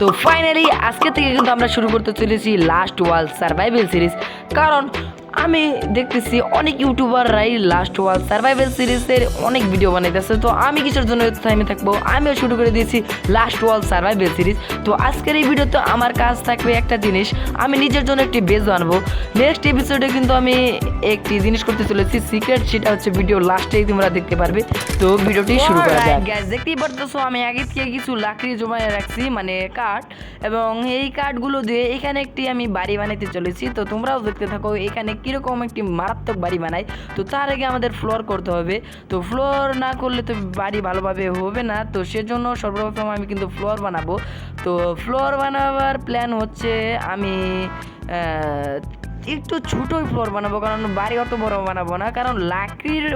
তো ফাইনালি আজকে থেকে কিন্তু আমরা শুরু করতে চলেছি লাস্ট ওয়াল সার্ভাইভাল সিরিজ। কারণ আমি দেখতেছি অনেক ইউটিউবাররাই লাস্ট ওয়াল সার্ভাইভাল সিরিজের অনেক ভিডিও বানাইতেছে। তো আমি কিছুর জন্য টাইমে থাকবো, আমিও শুরু করে দিয়েছি লাস্ট ওয়াল সার্ভাইভাল সিরিজ। তো আজকের এই ভিডিওতে আমার কাজ থাকবে একটা জিনিস, আমি নিজের জন্য একটি বেস বানাবো। নেক্সট এপিসোডে কিন্তু আমি একটি জিনিস করতে চলেছি সিক্রেট, সেটা হচ্ছে ভিডিও লাস্টেই তোমরা দেখতে পারবে। তো ভিডিওটি শুরু করা যাক। গাইস দেখতেই পারতেছো আমি আগে থেকে কিছু লাকড়ি জমায়ে রাখছি, মানে কাঠ, এবং এই কাঠগুলো দিয়ে এখানে একটি আমি বাড়ি বানাইতে চলেছি। তো তোমরাও দেখতে থাকো এখানে কিরকম একটি মারাত্মক বাড়ি বানাই। তো তার আগে আমাদের ফ্লোর করতে হবে, তো ফ্লোর না করলে তো বাড়ি ভালোভাবে হবে না। তো সেজন্য সর্বপ্রথম আমি কিন্তু ফ্লোর বানাবো। তো ফ্লোর বানাবার প্ল্যান হচ্ছে আমি একটু ছোটোই ফ্লোর বানাবো, কারণ বাড়ি অত বড় বানাবো না, কারণ লাকড়ির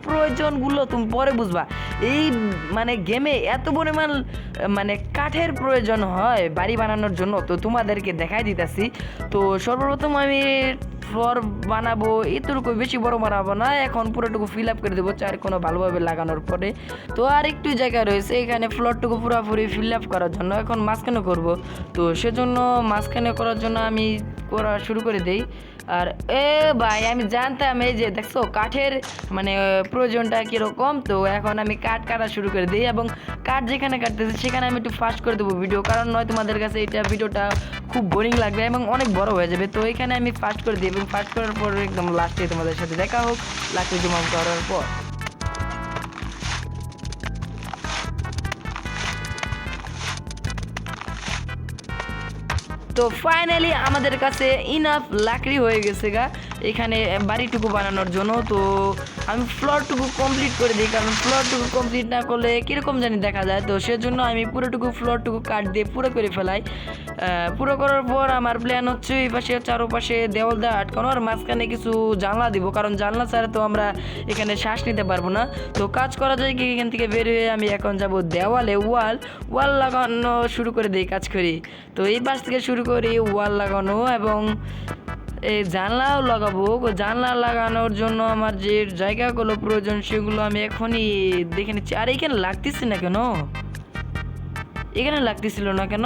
প্রয়োজনগুলো তুমি পরে বুঝবা। এই মানে গেমে এত পরিমাণ মানে কাঠের প্রয়োজন হয় বাড়ি বানানোর জন্য, তো তোমাদেরকে দেখাই দিতেছি। তো সর্বপ্রথম আমি ফ্লোর বানাবো, এতটুকু বেশি বড় বানাবো না, এখন পুরোটুকু ফিল আপ করে দেবো চার কোনো ভালোভাবে লাগানোর পরে। তো আর একটু জায়গা রয়েছে এখানে ফ্লোরটুকু পুরোপুরি ফিল আপ করার জন্য, এখন মাঝখানে করব। তো সেজন্য মাঝখানে করার জন্য আমি করা শুরু করে দেই। আর ভাই আমি জানতাম এই যে দেখছো কাঠের মানে প্রয়োজনটা কীরকম। তো এখন আমি কাঠ কাটা শুরু করে দিই, এবং কাঠ যেখানে কাটতেছি সেখানে আমি একটু ফাস্ট করে দেবো ভিডিও, কারণ নয় তোমাদের কাছে এটা ভিডিওটা খুব বোরিং লাগবে এবং অনেক বড় হয়ে যাবে। তো এখানে আমি ফাস্ট করে দিই, এবং ফাস্ট করার পর একদম লাস্টে তোমাদের সাথে দেখা হোক লাকড়ি জমা করার পর। তো ফাইনালি আমাদের কাছে ইনাফ লাকড়ি হয়ে গেছে গা এখানে বাড়িটুকু বানানোর জন্য। তো আমি ফ্লোরটুকু কমপ্লিট করে দিই, কারণ ফ্লোরটুকু কমপ্লিট না করলে কীরকম জানি দেখা যায়। তো সেজন্য আমি পুরোটুকু ফ্লোরটুকু কাট দিয়ে পুরো করে ফেলাই। পুরো করার পর আমার প্ল্যান হচ্ছে এই পাশে চারোপাশে দেওয়াল দেওয়া আটকানো, আর মাঝখানে কিছু জানলা দিব, কারণ জানলা ছাড়া তো আমরা এখানে শ্বাস নিতে পারবো না। তো কাজ করা যায় কি এখান থেকে বের হয়ে আমি এখন যাব দেওয়ালে ওয়াল লাগানো শুরু করে দিই কাজ করি। তো এই পাশ থেকে শুরু করি ওয়াল লাগানো, এবং এই জানলাও লাগাবো। জানলা লাগানোর জন্য আমার যে জায়গাগুলো প্রয়োজন সেগুলো আমি এখনই দেখে নিচ্ছি। আর এখানে লাগতেছে না কেন, এখানে লাগতেছিল না কেন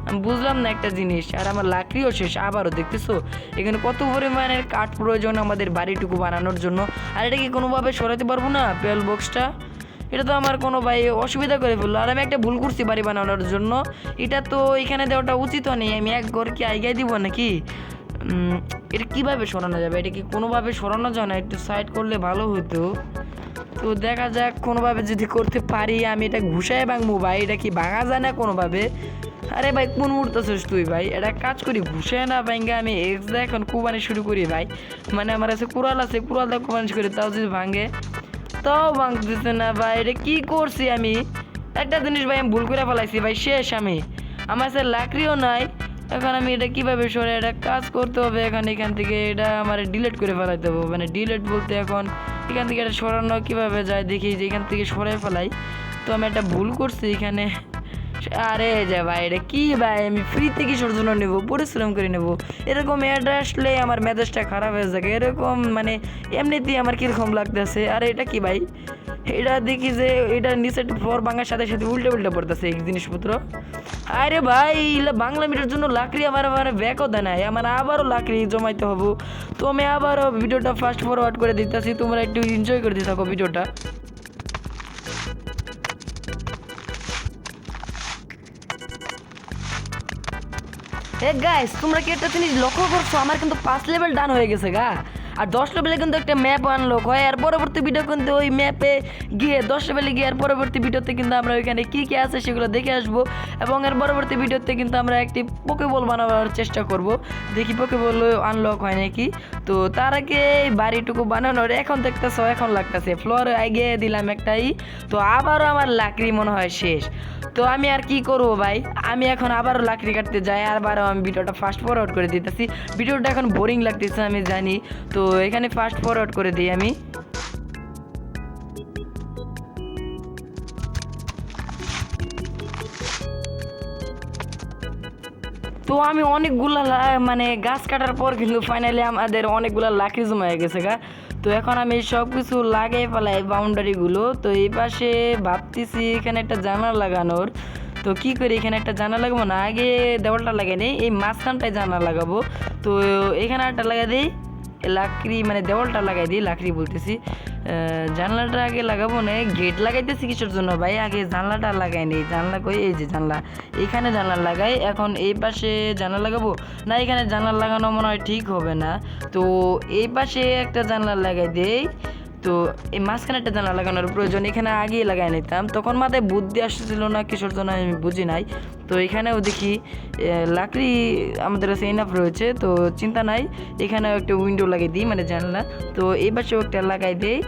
আমি বুঝলাম না একটা জিনিস। আর আমার লাকড়িও শেষ আবারও, দেখতেছো এখানে কত পরিমাণের কাঠ প্রয়োজন আমাদের বাড়িটুকু বানানোর জন্য। আর এটা কি কোনোভাবে সরাতে পারবো না পেল বক্সটা? এটা তো আমার কোনো ভাই অসুবিধা করে ফেললো, আর আমি একটা ভুল করছি বাড়ি বানানোর জন্য। এটা তো এখানে দেওয়াটা উচিত নেই, আমি এক ঘর কি আইগাই দিব নাকি? এটা কীভাবে সরানো যাবে? এটা কি কোনোভাবে সরানো যায় না? একটু সাইড করলে ভালো হতো। তো দেখা যাক কোনোভাবে যদি করতে পারি আমি এটা ঘুষায় ভাঙবো। ভাই এটা কি ভাঙা যায় না কোনোভাবে? আরে ভাই কোন মুহূর্তেছিস তুই ভাই? এটা কাজ করি ঘুষায় না ভাঙ্গে আমি এখন কুবানি শুরু করি ভাই। মানে আমার কাছে কুড়াল আছে, কুড়াল দিয়ে কুবানি করি, তাও যদি ভাঙে তাও ভাঙতেছে না ভাই। এটা কী করছি আমি? একটা জিনিস ভাই আমি ভুল করে ফেলাইছি ভাই, শেষ আমি। আমার কাছে লাকড়িও নাই, এখন আমি এটা কীভাবে সরে এটা কাজ করতে হবে। এখান থেকে এটা আমার ডিলিট করে ফেলাইতে হবে, মানে ডিলিট বলতে এখন এখান থেকে এটা সরানো কীভাবে যায় দেখি, যে এখান থেকে সরাই ফেলাই। তো আমি একটা ভুল করছি এখানে। আরে যা ভাই এটা কি ভাই, আমি ফ্রিতে কিসের জন্য নেবো, পরিশ্রম করে নেবো? এরকম অ্যাড আসলে আমার মেজাজটা খারাপ হয়ে যায় এরকম, মানে এমনিতেই আমার কীরকম লাগতেছে। আর এটা কি ভাই? এটা দেখি যে এটা নিচে ফ্লোর ভাঙার সাথে সাথে উল্টে পড়তেছে এই জিনিসপত্র। আরে ভাই বাংলা মিটার জন্য লাকড়ি আমার ব্যাকও দেয় নাই, আমার আবারও লাকড়ি জমাইতে হবো। তো আমি আবারও ভিডিওটা ফাস্ট ফরওয়ার্ড করে দিতেছি, তোমরা একটু এনজয় করতে থাকো ভিডিওটা। গাইস তোমরা কি একটা জিনিস লক্ষ্য করছো? আমার কিন্তু 5 লেভেল ডান হয়ে গেছে গা। আর 10 লেভেলে কিন্তু একটা ম্যাপ আনলক হয়, আর পরবর্তী ভিডিও কিন্তু ওই ম্যাপে গিয়ে 10 লেভেলে গিয়ে আর পরবর্তী ভিডিওতে কিন্তু আমরা ওইখানে কী কী আছে সেগুলো দেখে আসবো। এবং এর পরবর্তী ভিডিওতে কিন্তু আমরা একটি পোকেবল বানাবার চেষ্টা করব, দেখি পোকেবল আনলক হয় নাকি। তো তার আগে এই বাড়িটুকু বানানোর এখন দেখতেছো এখন লাগতেছে ফ্লোর আগে দিলাম একটাই। তো আবারও আমার লাকড়ি মনে হয় শেষ। তো আমি আর কি করবো ভাই, আমি এখন আবারও লাকড়ি কাটতে যাই, আবারও আমি ভিডিওটা ফাস্ট ফরওয়ার্ড করে দিতেছি। ভিডিওটা এখন বোরিং লাগতেছে আমি জানি, তো এখানে ফাস্ট ফরওয়ার্ড করে দিই আমি। তো আমি অনেকগুলা মানে গাছ কাটার পর কিন্তু ফাইনালি আমাদের অনেকগুলা লাকড়ি জমা হয়ে গেছে গা। তো এখন আমি সব কিছু লাগিয়ে ফেলাই বাউন্ডারিগুলো। তো এই পাশে ভাবতেছি এখানে একটা জানালা লাগানোর। তো কি করি, এখানে একটা জানলা লাগাবো না, আগে দেওয়ালটা লাগাই নেই, এই মাঝখানটায় জানলা লাগাবো। তো এখানে একটা লাগাই দিই লাকড়ি, মানে দেওয়ালটা লাগাই দিই, লাকড়ি বলতেছি, জানলাটা আগে লাগাবো না। গেট লাগাইতেছি কিসের জন্য ভাই, আগে জানলাটা লাগাই নেই। জানলা কই, এই যে জানলা, এখানে জানলা লাগাই। এখন এই পাশে জানলা লাগাবো না, এখানে জানলা লাগানো মনে হয় ঠিক হবে না, তো এই পাশে একটা জানলা লাগাই দেই। তো এই মাঝখানে একটা জানলা লাগানোর প্রয়োজন, এখানে আগেই লাগাই নিতাম, তখন মাথায় বুদ্ধি আসছিল না কিসের জন্য আমি বুঝি নাই। তো এখানেও দেখি লাকড়ি আমাদের কাছে এনাফ রয়েছে, তো চিন্তা নাই, এখানেও একটা উইন্ডো লাগিয়ে দিই, মানে জানলা। তো এই পাশেও একটা লাগাই দিই,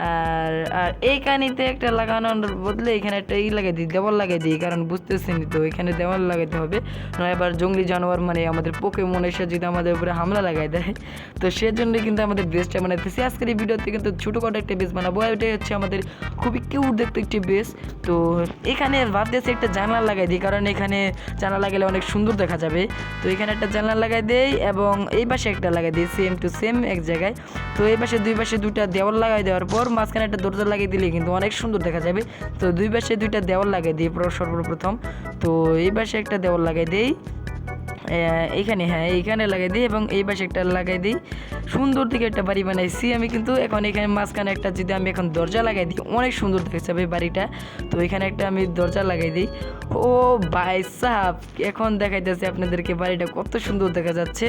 আর আর এই কানিতে একটা লাগানোর বদলে এখানে একটা লাগাই দিই, দেওয়াল লাগাই দিই, কারণ বুঝতেছেনি তো এখানে দেওয়াল লাগাতে হবে, নয় এবার জঙ্গলি জানোয়ার মানে আমাদের পোকেমন এসে যদি আমাদের উপরে হামলা লাগাই দেয়। তো সেজন্য কিন্তু আমাদের বেসটা বানাইতেছি। আজকের এই ভিডিওতে কিন্তু ছোটোখাটো একটা বেস বানাবো, এটাই হচ্ছে আমাদের খুবই কিউট দেখতে একটি বেস। তো এখানে ভাবতেছি একটা জানলা লাগাই দিই, কারণ এখানে জানলা লাগালে অনেক সুন্দর দেখা যাবে। তো এখানে একটা জানলা লাগাই দেই এবং এই পাশে একটা লাগাই দিই, সেম টু সেম এক জায়গায়। তো এই পাশে দুই পাশে দুইটা দেওয়াল লাগাই দেওয়ার পর মাঝখানে একটা দরজা লাগিয়ে দিলে কিন্তু অনেক সুন্দর দেখা যাবে। তো দুই পাশে দুইটা দেওয়াল লাগাই দিই সর্বপ্রথম। তো এই পাশে একটা দেওয়াল লাগাই দিই, এইখানে, হ্যাঁ এইখানে লাগাই দিই, এবং এই পাশে একটা লাগাই দিই। সুন্দর দিকে একটা বাড়ি বানাইছি আমি কিন্তু। এখন এখানে মাঝখানে একটা যদি আমি এখন দরজা লাগাই দিই, অনেক সুন্দর দেখা যাবে বাড়িটা। তো এখানে একটা আমি দরজা লাগাই দিই। ও ভাই সাহেব, এখন দেখাইতেছি আপনাদেরকে বাড়িটা কত সুন্দর দেখা যাচ্ছে।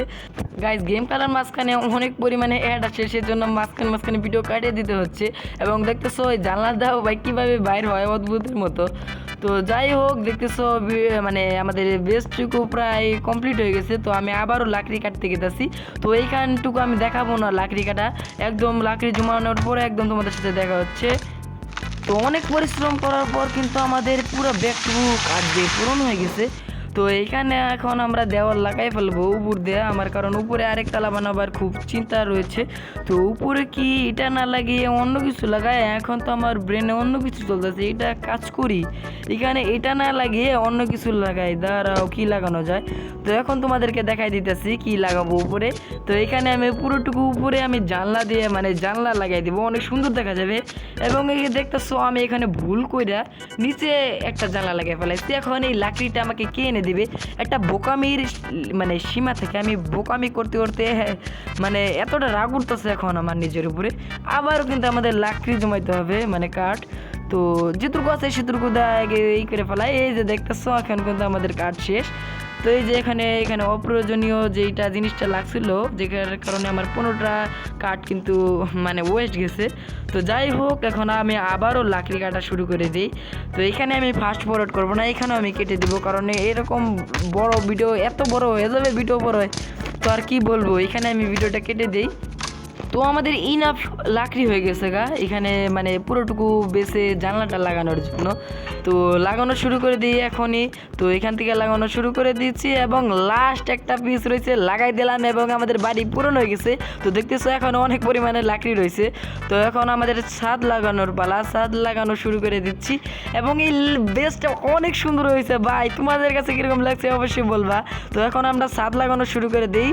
গাইজ, গেম খেলার মাঝখানে অনেক পরিমাণে অ্যাড আসে, সেজন্য মাঝখানে ভিডিও কাটিয়ে দিতে হচ্ছে। এবং দেখতেছো ওই জানলা দাও ভাই কীভাবে বাইর হয় অদ্ভুতের মতো। তো যাই হোক, দেখতেছো মানে আমাদের বেস্টটুকু প্রায় কমপ্লিট হয়ে গেছে। তো আমি আবারও লাকড়ি কাটতে গেতেছি। তো এইখানটুকু আমি দেখাবো না লাকড়ি কাটা, একদম লাকড়ি জমানোর পরে একদম তোমাদের সাথে দেখা হচ্ছে। তো অনেক পরিশ্রম করার পর কিন্তু আমাদের পুরো ব্যাগটুকু কাঠ দিয়ে পূরণ হয়ে গেছে। তো এইখানে এখন আমরা দেওয়াল লাগাই ফেলবো উপর দিয়ে, আমার কারণ উপরে আরেক তালা বানাবার খুব চিন্তা রয়েছে। তো উপরে কি এটা না লাগিয়ে অন্য কিছু লাগাই, এখন তো আমার ব্রেনে অন্য কিছু চলতেছে, এটা কাজ করি, এখানে এটা না লাগিয়ে অন্য কিছু লাগাই। দাঁড়াও, কি লাগানো যায়। তো এখন তোমাদেরকে দেখাই দিতেছি কি লাগাবো উপরে। তো এখানে আমি পুরোটুকু উপরে আমি জানলা দিয়ে, মানে জানলা লাগাই দিব, অনেক সুন্দর দেখা যাবে। এবং এই দেখতেছো আমি এখানে ভুল কইরা নিচে একটা জানলা লাগিয়ে ফেলাইছি। এখন এই লাকড়িটা আমাকে কে এনে দিবে, একটা বোকামির মানে সীমা থেকে আমি বোকামি করতে করতে মানে এতটা রাগ উঠতেছে এখন আমার নিজের উপরে। আবারও কিন্তু আমাদের লাকড়ি জমাইতে হবে, মানে কাঠ। তো যেটুকু আছে সেটুকু আগে এই করে ফেলাই। এই যে দেখতেছো এখন কিন্তু আমাদের কাঠ শেষ। তো এই যে এখানে অপ্রয়োজনীয় যেইটা জিনিসটা লাগছিল, যেটার কারণে আমার 15টা কাঠ কিন্তু মানে ওয়েস্ট গেছে। তো যাই হোক, এখন আমি আবারও লাকড়ি কাটা শুরু করে দিই। তো এখানে আমি ফাস্ট ফরওয়ার্ড করবো না, এখানেও আমি কেটে দেবো, কারণ এরকম বড় ভিডিও এত বড় হয়ে যাবে, ভিডিও বড় হয় তো আর কি বলবো, এখানে আমি ভিডিওটা কেটে দিই। তো আমাদের ইনাফ লাকড়ি হয়ে গেছে গা এখানে, মানে পুরোটুকু বেসে জানলাটা লাগানোর জন্য। তো লাগানো শুরু করে দিই এখনই। তো এখান থেকে লাগানো শুরু করে দিচ্ছি এবং লাস্ট একটা পিস রয়েছে লাগাই দিলাম, এবং আমাদের বাড়ি পূরণ হয়ে গেছে। তো দেখতেছো এখন অনেক পরিমাণে লাকড়ি রয়েছে। তো এখন আমাদের ছাদ লাগানোর পালা, ছাদ লাগানো শুরু করে দিচ্ছি। এবং এই বেসটা অনেক সুন্দর হয়েছে ভাই, তোমাদের কাছে কীরকম লাগছে অবশ্যই বলবা। তো এখন আমরা ছাদ লাগানো শুরু করে দিই।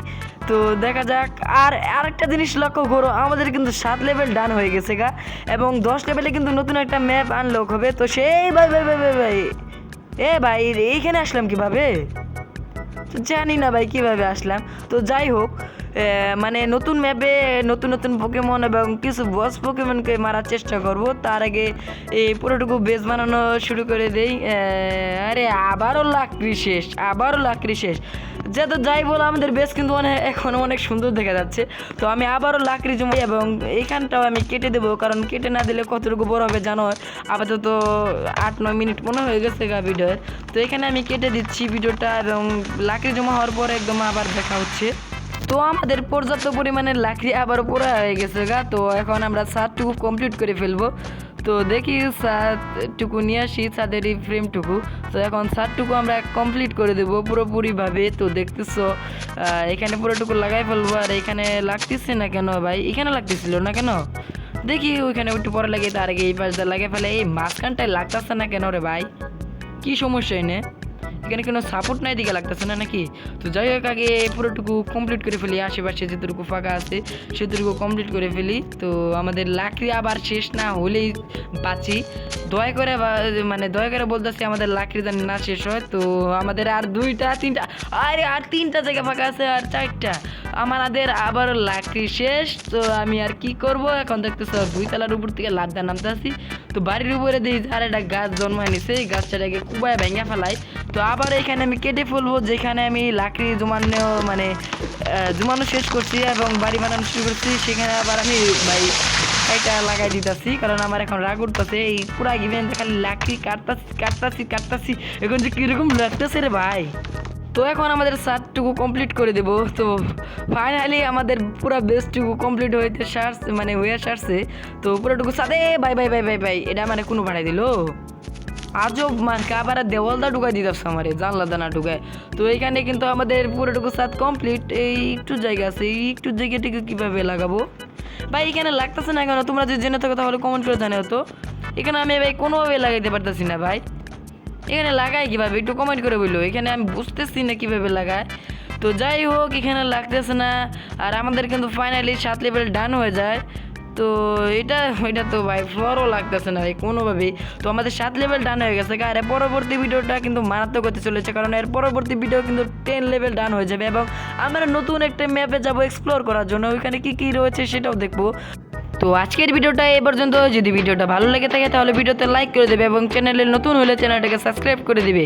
তো দেখা যাক। আর আরেকটা জিনিস লক্ষ্য করো, আমাদের কিন্তু 7 লেভেল ডান হয়ে গেছে গা, এবং 10 লেভেলে কিন্তু নতুন একটা ম্যাপ আনলক হবে। তো সেই ভাই ভাই ভাই ভাই ভাই ভাই এইখানে আসলাম কিভাবে, তো জানি না ভাই কিভাবে আসলাম। তো যাই হোক, মানে নতুন ম্যাপে নতুন নতুন পোকেমন এবং কিছু বস পোকেমনকে মারার চেষ্টা করব। তার আগে এই পুরোটুকু বেস বানানো শুরু করে দেই। আরে আবারও লাকড়ি শেষ। যেহেতু যাই বলো, আমাদের বেস কিন্তু এখন অনেক সুন্দর দেখা যাচ্ছে। তো আমি আবারও লাকড়ি জমাই এবং এইখানটাও আমি কেটে দেবো, কারণ কেটে না দিলে কতটুকু বড় হবে জানো। আপাতত 8-9 মিনিট মনে হয়ে গেছে গা ভিডিওর। তো এখানে আমি কেটে দিচ্ছি ভিডিওটা, এবং লাকড়ি জমা হওয়ার পর একদম আবার দেখা হচ্ছে। তো আমাদের পর্যাপ্ত পরিমাণে লাকড়ি আবারও পুরো হয়ে গেছে গা। তো এখন আমরা ছাদটুকু কমপ্লিট করে ফেলবো। তো দেখি ছাদটুকু নিয়ে আসি, ছাদের এই ফ্রেমটুকু। তো এখন ছাদটুকু আমরা কমপ্লিট করে দেবো পুরোপুরিভাবে। তো দেখতেছো এখানে পুরোটুকু লাগাই ফেলবো। আর এখানে লাগতেছে না কেন ভাই, এখানে লাগতেছিল না কেন, দেখি ওইখানে একটু পরে লাগিয়ে, তার আগে এই পাশটা লাগিয়ে ফেলে। এই মাঝখানটায় লাগতেছে না কেন রে ভাই, কি সমস্যা এনে? এখানে কোনো সাপোর্ট নাই দিকে লাগতেছে না নাকি? তো যাই হোক আগে পুরোটুকু কমপ্লিট করে ফেলি, আশেপাশে যেটুকু ফাঁকা আছে সেটুকু কমপ্লিট করে ফেলি। তো আমাদের লাকড়ি আবার শেষ না হলেই বাঁচি। দয়া করে বলতেছি আমাদের লাকড়ি যেন না শেষ হয়। তো আমাদের আর 2টা 3টা আর 3টা জায়গা ফাঁকা আছে, আর 4টা। আমাদের আবার লাকড়ি শেষ। তো আমি আর কি করব, এখন দেখতেছি 2 তলার উপর থেকে লাফ দিয়ে নামতে আসি। তো বাড়ির উপরে দেখি আর একটা গাছ জন্মায় নিছে, এই গাছটাকে কুবায় ভেঙে ফেলাই। তো আবার এখানে আমি কেটে ফেলবো, যেখানে আমি লাকড়ি জমানো শেষ করছি এবং বাড়ি বানানো শুরু করছি, সেখানে আবার আমি ভাই এটা লাগাই দিতেছি, কারণ আমার এখন রাগ উঠতেছে। এই পুরা গিভেন খালি লাকড়ি কাটতাছি এখন যে কিরকম লাগতেছে রে ভাই। তো এখন আমাদের সারটুকু কমপ্লিট করে দেব। তো ফাইনালি আমাদের পুরো বেসটুকু কমপ্লিট হয়ে সারছে। তো পুরোটুকু সাথে ভাই এটা মানে কোনো বাড়াই দিল আজব মানকে আবার দেওয়ালদা ঢুকাই দিতেছে আমার জানলা দানা ঢুকায়। তো এইখানে কিন্তু আমাদের পুরোটুকু সাত কমপ্লিট। এই একটু জায়গা আছে, এই একটু জায়গাটিকে কীভাবে লাগাবো ভাই? এখানে লাগতেছে না কেন? তোমরা যদি জেনে থাকো তাহলে কমেন্ট করে জানাও তো। এখানে আমি ভাই কোনোভাবে লাগাইতে পারতেছি না ভাই। এখানে লাগাই কীভাবে একটু কমেন্ট করে বললো, এখানে আমি বুঝতেছি না কীভাবে লাগায়। তো যাই হোক এখানে লাগতেছে না, আর আমাদের কিন্তু ফাইনালি 7 লেভেল ডান হয়ে যায়। তো এটা তো ভাই ফ্লোরও লাগতেছে না ভাই কোনোভাবেই। তো আমাদের 7 লেভেল ডান হয়ে গেছে, আর পরবর্তী ভিডিওটা কিন্তু মারাত্মক হতে চলেছে, কারণ এর পরবর্তী ভিডিও কিন্তু 10 লেভেল ডান হয়ে যাবে এবং আমরা নতুন একটা ম্যাপে যাব এক্সপ্লোর করার জন্য, ওইখানে কী রয়েছে সেটাও দেখবো। তো আজকের ভিডিওটা এই পর্যন্ত। যদি ভিডিওটা ভালো লেগে থাকে তাহলে ভিডিওতে লাইক করে দেবে এবং চ্যানেলে নতুন হলে চ্যানেলটাকে সাবস্ক্রাইব করে দিবে।